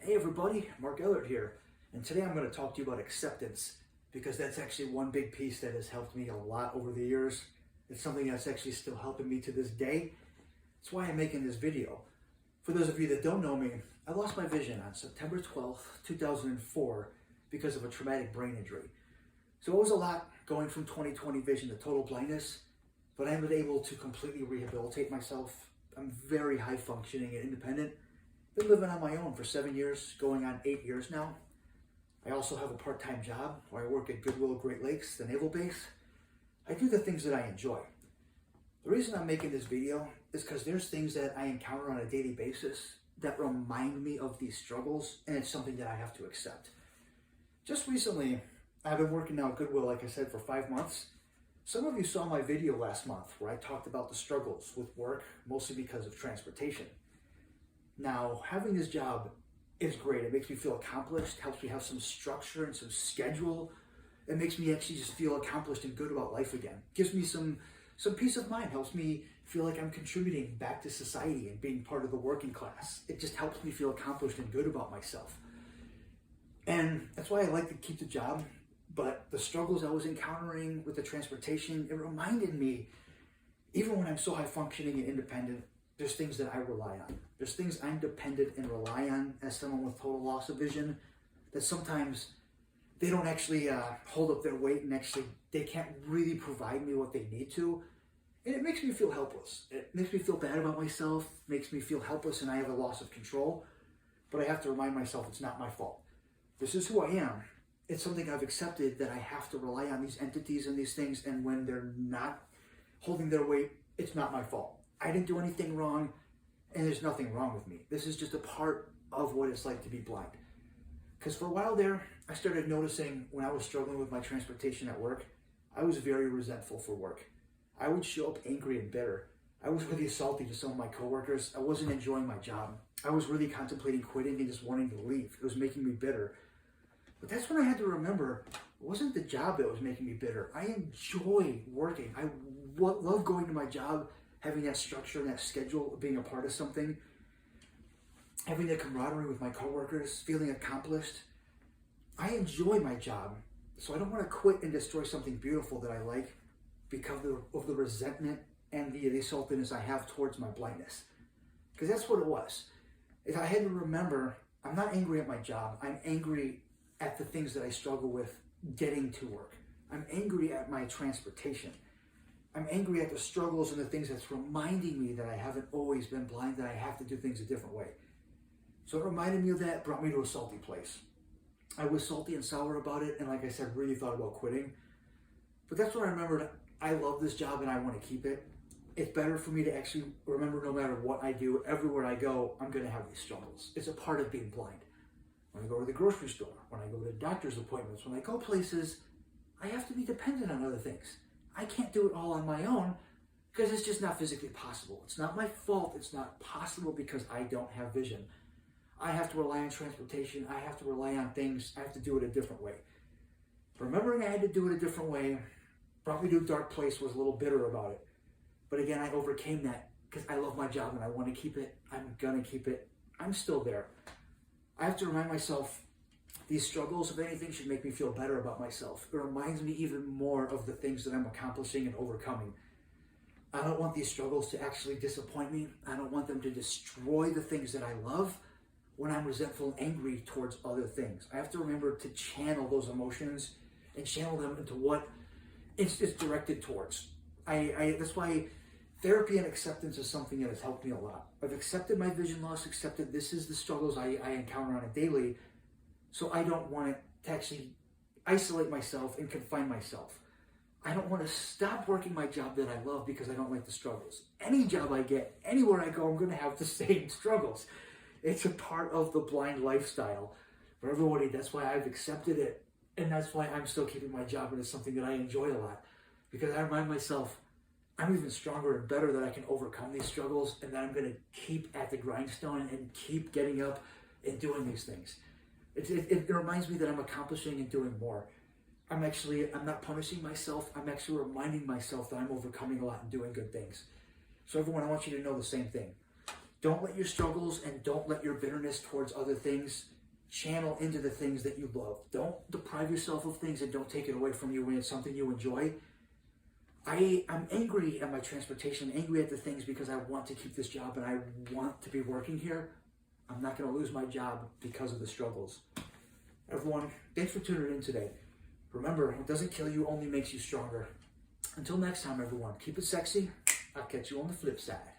Hey everybody, Mark Ellert here, and today I'm going to talk to you about acceptance because that's actually one big piece that has helped me a lot over the years. It's something that's actually still helping me to this day. That's why I'm making this video. For those of you that don't know me, I lost my vision on September 12th, 2004 because of a traumatic brain injury. So it was a lot going from 20/20 vision to total blindness, but I was able to completely rehabilitate myself. I'm very high functioning and independent. Been living on my own for 7 years, going on 8 years now. I also have a part-time job where I work at Goodwill Great Lakes, the naval base. I do the things that I enjoy. The reason I'm making this video is because there's things that I encounter on a daily basis that remind me of these struggles, and it's something that I have to accept. Just recently, I've been working now at Goodwill, like I said, for 5 months. Some of you saw my video last month where I talked about the struggles with work, mostly because of transportation. Now, having this job is great. It makes me feel accomplished, helps me have some structure and some schedule. It makes me actually just feel accomplished and good about life again. Gives me some peace of mind, helps me feel like I'm contributing back to society and being part of the working class. It just helps me feel accomplished and good about myself. And that's why I like to keep the job. But the struggles I was encountering with the transportation, it reminded me, even when I'm so high functioning and independent, there's things that I rely on. There's things I'm dependent and rely on as someone with total loss of vision that sometimes they don't actually hold up their weight, and actually they can't really provide me what they need to. And it makes me feel helpless. It makes me feel bad about myself, makes me feel helpless, and I have a loss of control. But I have to remind myself it's not my fault. This is who I am. It's something I've accepted, that I have to rely on these entities and these things, and when they're not holding their weight, it's not my fault. I didn't do anything wrong, and there's nothing wrong with me. This is just a part of what it's like to be blind. Because for a while there, I started noticing when I was struggling with my transportation at work, I was very resentful for work. I would show up angry and bitter. I was really salty to some of my coworkers. I wasn't enjoying my job. I was really contemplating quitting and just wanting to leave. It was making me bitter. But that's when I had to remember, it wasn't the job that was making me bitter. I enjoy working. I love going to my job, having that structure and that schedule, being a part of something, having that camaraderie with my coworkers, feeling accomplished. I enjoy my job, so I don't want to quit and destroy something beautiful that I like because of the resentment and the saltiness I have towards my blindness. Because that's what it was. If I had to remember, I'm not angry at my job. I'm angry at the things that I struggle with getting to work. I'm angry at my transportation. I'm angry at the struggles and the things that's reminding me that I haven't always been blind, that I have to do things a different way. So it reminded me of that, brought me to a salty place. I was salty and sour about it, and like I said, really thought about quitting. But that's when I remembered, I love this job and I want to keep it. It's better for me to actually remember, no matter what I do, everywhere I go, I'm going to have these struggles. It's a part of being blind. When I go to the grocery store, when I go to doctor's appointments, when I go places, I have to be dependent on other things. I can't do it all on my own because it's just not physically possible. It's not my fault. It's not possible because I don't have vision. I have to rely on transportation. I have to rely on things. I have to do it a different way. Remembering I had to do it a different way brought me to a dark place, was a little bitter about it. But again, I overcame that because I love my job and I want to keep it. I'm going to keep it. I'm still there. I have to remind myself, these struggles, if anything, should make me feel better about myself. It reminds me even more of the things that I'm accomplishing and overcoming. I don't want these struggles to actually disappoint me. I don't want them to destroy the things that I love when I'm resentful and angry towards other things. I have to remember to channel those emotions and channel them into what it's directed towards. That's why therapy and acceptance is something that has helped me a lot. I've accepted my vision loss, accepted this is the struggles I encounter on a daily, so I don't want to actually isolate myself and confine myself. I don't want to stop working my job that I love because I don't like the struggles. Any job I get, anywhere I go, I'm going to have the same struggles. It's a part of the blind lifestyle for everybody. That's why I've accepted it, and that's why I'm still keeping my job, and it's something that I enjoy a lot because I remind myself, I'm even stronger and better, that I can overcome these struggles, and that I'm going to keep at the grindstone and keep getting up and doing these things. It reminds me that I'm accomplishing and doing more. I'm not punishing myself. I'm actually reminding myself that I'm overcoming a lot and doing good things. So everyone, I want you to know the same thing. Don't let your struggles and don't let your bitterness towards other things channel into the things that you love. Don't deprive yourself of things and don't take it away from you when it's something you enjoy. I'm angry at my transportation, angry at the things because I want to keep this job and I want to be working here. I'm not going to lose my job because of the struggles. Everyone, thanks for tuning in today. Remember, what doesn't kill you only makes you stronger. Until next time, everyone, keep it sexy. I'll catch you on the flip side.